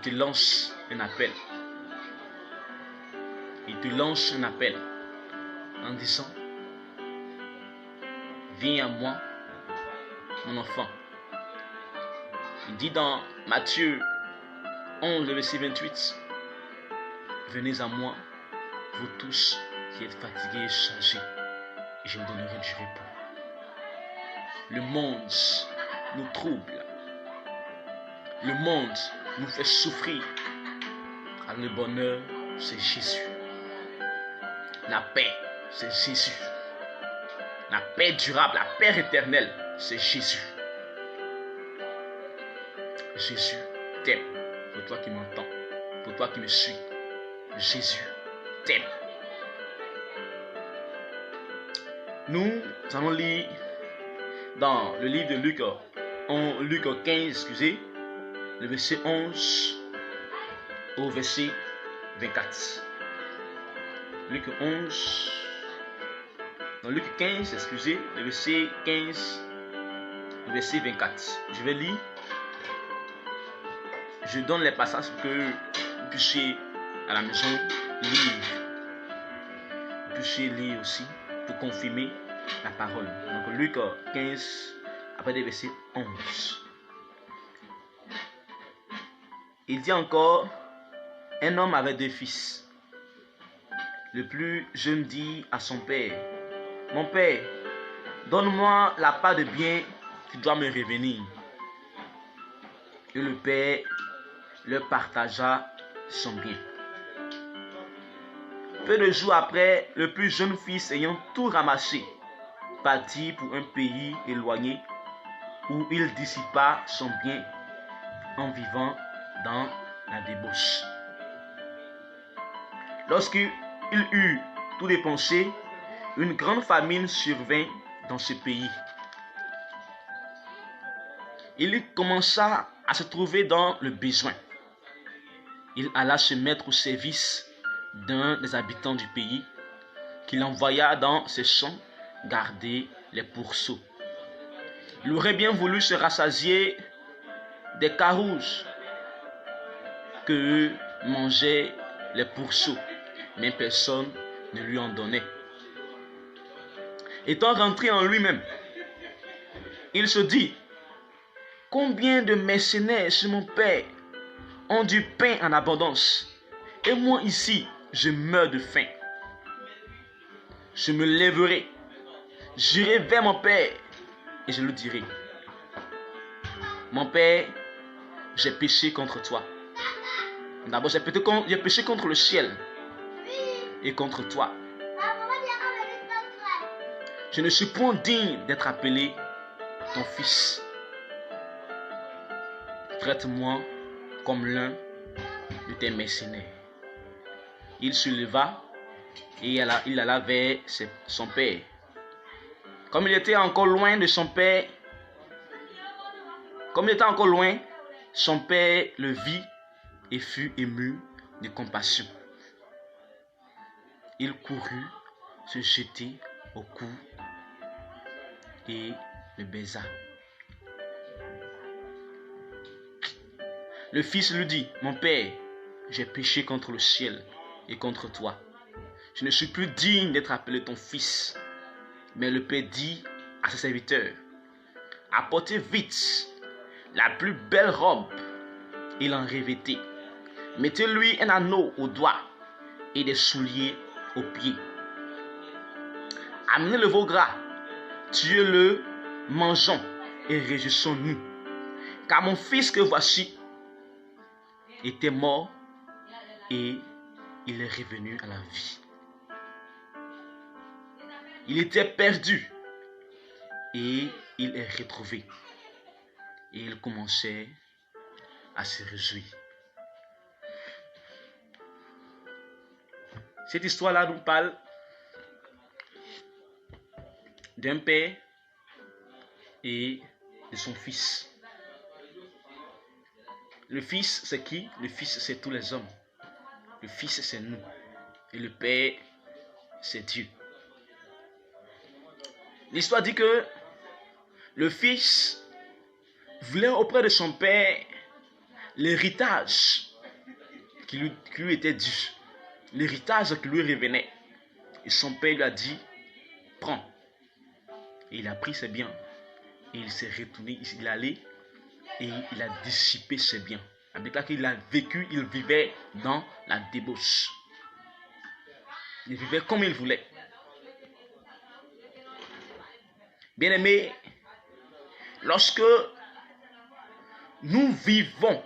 te lance un appel. Il te lance un appel en disant, viens à moi, mon enfant. Il dit dans Matthieu 11, verset 28, venez à moi, vous tous qui êtes fatigués et chargés, et je vous donnerai du repos. Le monde nous trouble. Le monde nous fait souffrir. Alors le bonheur, c'est Jésus. La paix, c'est Jésus. La paix durable, la paix éternelle, c'est Jésus. Jésus t'aime. Pour toi qui m'entends, pour toi qui me suis, Jésus t'aime. Nous allons lire dans le livre de Luc 15, le verset 11 au verset 24. Luc 15, le verset 15, le verset 24. Je vais lire. Je donne les passages pour que vous puissiez à la maison lire. Vous puissiez lire aussi pour confirmer la parole. Donc Luc 15, après le verset 11. Il dit encore, un homme avait 2 fils. Le plus jeune dit à son père, mon père, donne-moi la part de bien qui doit me revenir. Et le père leur partagea son bien. Peu de jours après, le plus jeune fils ayant tout ramassé, partit pour un pays éloigné où il dissipa son bien en vivant dans la débauche. Lorsqu'il eut tout dépensé, une grande famine survint dans ce pays. Il commença à se trouver dans le besoin. Il alla se mettre au service d'un des habitants du pays, qu'il envoya dans ses champs garder les pourceaux. Il aurait bien voulu se rassasier des carouges que mangeaient les pourceaux, mais personne ne lui en donnait. Étant rentré en lui-même, il se dit, combien de mercenaires chez mon père ont du pain en abondance, et moi ici, je meurs de faim. Je me lèverai, j'irai vers mon père, et je lui dirai, mon père, j'ai péché contre toi. D'abord, j'ai péché contre le ciel et contre toi. Je ne suis point digne d'être appelé ton fils. Traite-moi comme l'un de tes mercenaires. Il se leva et il alla vers son père. Comme il était encore loin de son père, son père le vit et fut ému de compassion. Il courut se jeter au cou et le baisa. Le fils lui dit, mon père, j'ai péché contre le ciel et contre toi. Je ne suis plus digne d'être appelé ton fils. Mais le père dit à ses serviteurs, apportez vite la plus belle robe et l'en revêtez. Mettez-lui un anneau au doigt et des souliers aux pieds. Amenez le veau gras, tuez-le, mangeons et réjouissons-nous. Car mon fils que voici était mort et il est revenu à la vie. Il était perdu et il est retrouvé. Et il commençait à se réjouir. Cette histoire-là nous parle d'un père et de son fils. Le fils, c'est qui? Le fils, c'est tous les hommes. Le fils, c'est nous. Et le père, c'est Dieu. L'histoire dit que le fils voulait auprès de son père l'héritage qui lui était dû, l'héritage qui lui revenait. Et son père lui a dit, prends. Et il a pris ses biens. Et il s'est retourné, il est allé et il a dissipé ses biens. Avec là qu'il a vécu, il vivait dans la débauche. Il vivait comme il voulait. Bien-aimés, lorsque nous vivons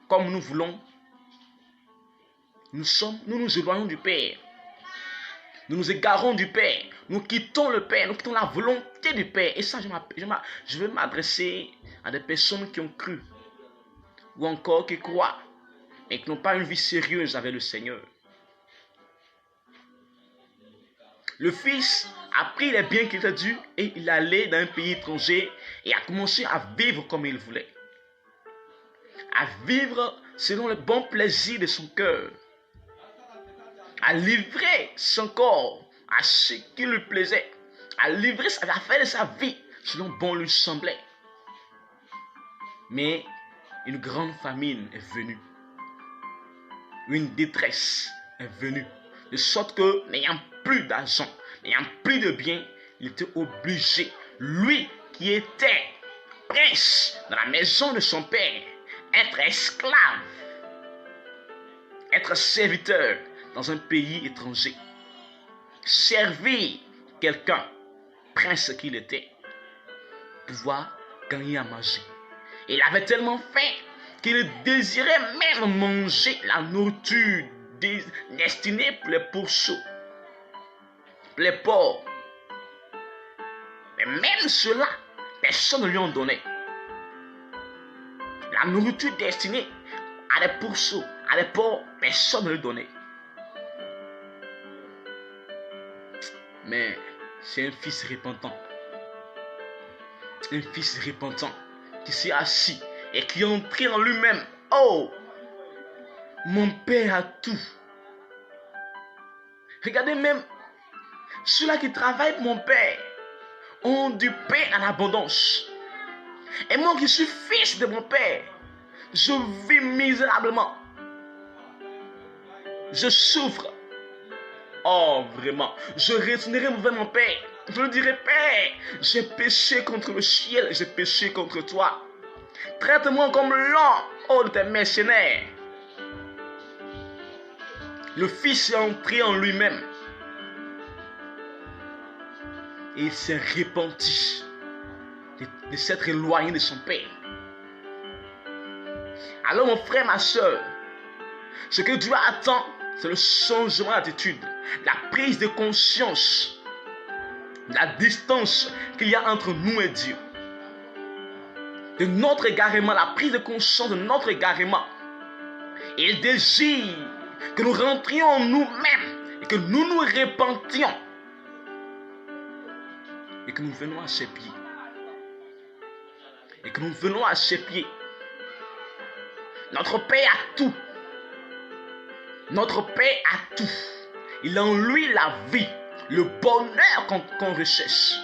comme nous voulons, nous nous éloignons du Père. Nous nous égarons du Père. Nous quittons le Père. Nous quittons la volonté du Père. Et ça, je veux m'adresser à des personnes qui ont cru. Ou encore qui croient. Mais qui n'ont pas une vie sérieuse avec le Seigneur. Le fils a pris les biens qu'il était dû. Et il allait dans un pays étranger. Et a commencé à vivre comme il voulait. À vivre selon le bon plaisir de son cœur. À livrer son corps à ce qui lui plaisait, à livrer à faire de sa vie selon bon lui semblait. Mais une grande famine est venue, une détresse est venue, de sorte que n'ayant plus d'argent, n'ayant plus de biens, il était obligé, lui qui était prince dans la maison de son père, être esclave, être serviteur dans un pays étranger, servir quelqu'un, prince qu'il était, pouvoir gagner à manger. Et il avait tellement faim qu'il désirait même manger la nourriture destinée pour les pourceaux, pour les porcs. Mais même cela, personne ne lui en donnait. La nourriture destinée à des pourceaux, à des porcs, personne ne lui donnait. Mais c'est un fils repentant. Un fils repentant qui s'est assis et qui est entré en lui-même. Oh, mon père a tout. Regardez même ceux-là qui travaillent pour mon père ont du pain en abondance. Et moi qui suis fils de mon père, je vis misérablement. Je souffre. Oh, vraiment, je retournerai vers mon père. Je lui dirai, Père, j'ai péché contre le ciel, j'ai péché contre toi. Traite-moi comme l'un, oh, de tes mercenaires. Le fils est entré en lui-même. Et il s'est repenti de s'être éloigné de son père. Alors, mon frère, ma soeur, ce que Dieu attend, c'est le changement d'attitude, la prise de conscience, la distance qu'il y a entre nous et Dieu. De notre égarement, la prise de conscience de notre égarement. Il désire que nous rentrions en nous-mêmes et que nous nous repentions et que nous venons à ses pieds. Et que nous venons à ses pieds. Notre Père a tout. Notre Père a tout. Il a en lui la vie, le bonheur qu'on recherche.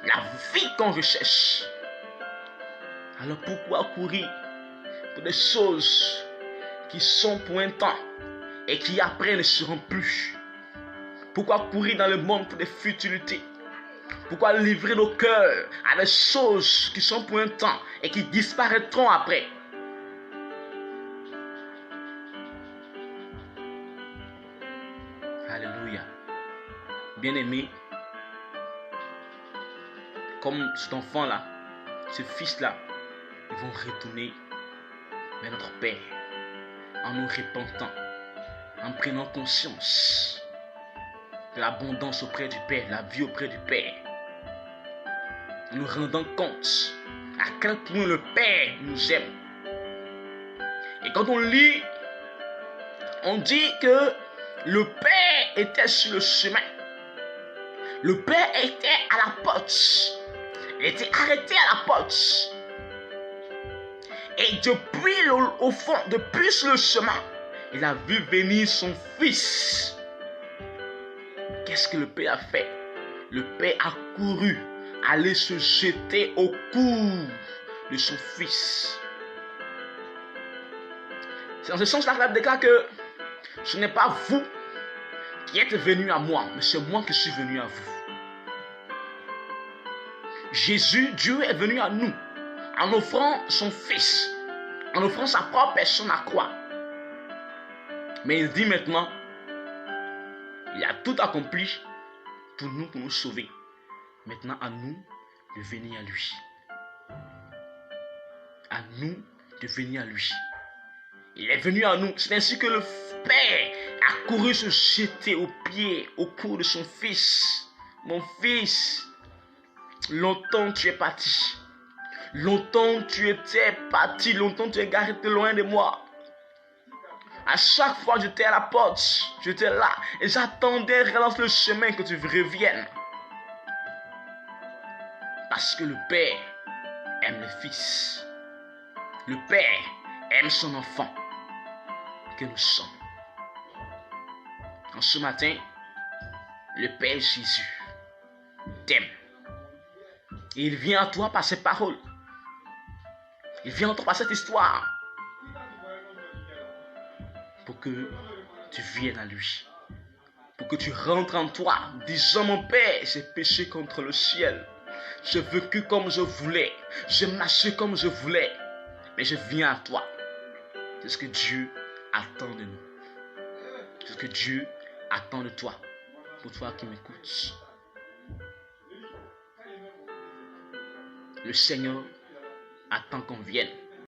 La vie qu'on recherche. Alors pourquoi courir pour des choses qui sont pour un temps et qui après ne seront plus? Pourquoi courir dans le monde pour des futilités? Pourquoi livrer nos cœurs à des choses qui sont pour un temps et qui disparaîtront après? Alléluia. Bien-aimé, comme cet enfant-là, ce fils-là, ils vont retourner vers notre Père en nous repentant, en prenant conscience de l'abondance auprès du Père, de la vie auprès du Père, en nous rendant compte à quel point le Père nous aime. Et quand on lit, on dit que le Père était sur le chemin. Le Père était à la porte. Il était arrêté à la porte. Et depuis au fond, depuis sur le chemin, il a vu venir son fils. Qu'est-ce que le Père a fait? Le Père a couru, aller se jeter au cou de son fils. C'est dans ce sens-là que la Bible déclare que ce n'est pas vous qui êtes venus à moi, mais c'est moi qui suis venu à vous. Jésus, Dieu est venu à nous en offrant son Fils, en offrant sa propre personne à croix. Mais il dit maintenant, il a tout accompli pour nous sauver. Maintenant, à nous de venir à lui. À nous de venir à lui. Il est venu à nous. C'est ainsi que le Père a couru se jeter aux pieds, au cou de son Fils. Mon Fils, longtemps tu es parti. Longtemps tu étais parti. Longtemps tu es garé loin de moi. À chaque fois j'étais à la porte. J'étais là. Et j'attendais relance le chemin que tu reviennes. Parce que le Père aime le Fils. Le Père aime son enfant que nous sommes. En ce matin, le Père Jésus t'aime. Et il vient à toi par ses paroles. Il vient à toi par cette histoire. Pour que tu viennes à lui. Pour que tu rentres en toi, disant mon Père, j'ai péché contre le ciel. J'ai vécu comme je voulais. J'ai marché comme je voulais. Mais je viens à toi. C'est ce que Dieu attend de nous. C'est ce que Dieu attend de toi. Pour toi qui m'écoutes. Le Seigneur attend qu'on vienne.